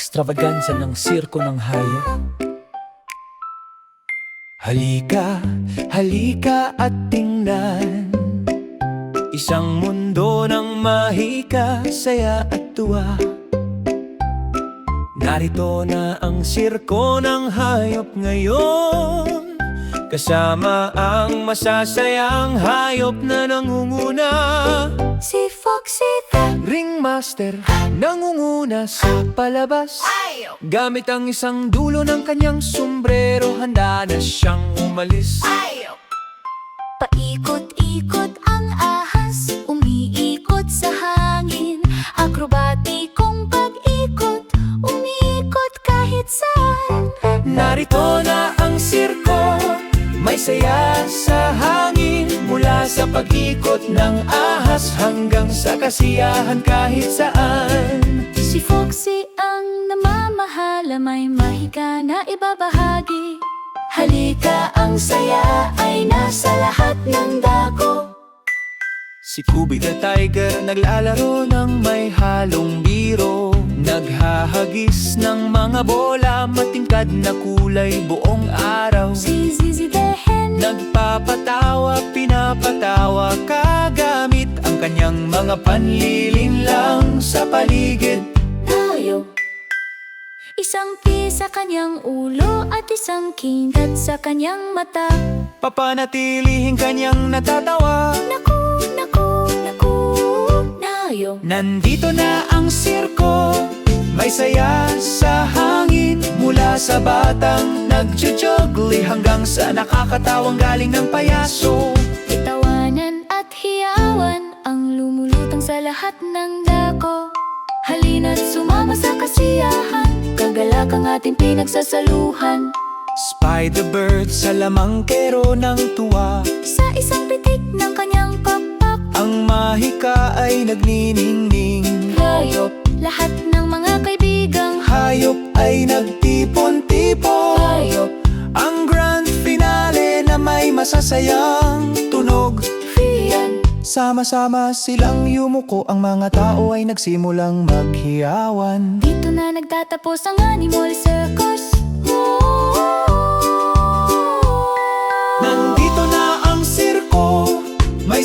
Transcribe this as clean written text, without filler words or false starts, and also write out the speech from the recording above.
ekstravaganza ng sirko ng hayop. Halika, halika at tingnan, isang mundo ng mahika, saya at tuwa. Narito na ang sirko ng hayop ngayon, kasama ang masasayang hayop na nangunguna. Si Foxy the Ringmaster nangunguna sa palabas, gamit ang isang dulo ng kanyang sombrero, handa na siyang umalis. Paikot-ikot ang ahas, umiikot sa hangin. Akrobatikong pag-ikot, umiikot kahit saan. Narito na ang sirko, may saya sa hangin, mula sa pag-ikot ng ahas hanggang sa kasiyahan kahit saan. Si Foxy ang namamahala, may mahika na ibabahagi. Halika, ang saya ay nasa lahat ng dako. Si Kubi the Tiger naglalaro ng may halong biro, naghahagis ng mga bola, matingkad na kulay buong araw. Si Zizi the Hen nagpapatawa, pinapatawa kagamit ang kanyang mga panlilinlang sa paligid. tayo. Isang pis sa kanyang ulo at isang kindat sa kanyang mata. Papanatilihin kanyang natatawa. Naku, naku, naku, nayo. Nandito na ang sirko, may saya sa hangin, mula sa batang nagjujuggly hanggang sa nakakatawang galing ng payaso. Itawanan at hiyawan ang lumulutang sa lahat ng dako. Halina't sumama sa kasiyahan, kagalak ang ating pinagsasaluhan. Spider-Bird sa lamangkero ng tuwa, Sa isang pitik ng kanyang pakpak, ang mahika ay nagniningning. hayop, lahat ng mga kaibigang Hayop ay nagtipon-tipon, hayop. ang grand finale na may masasayang tunog. Fiyan, Sama-sama silang yumuko, ang mga tao ay nagsimulang maghiyawan. dito na nagtatapos ang Animal Circus.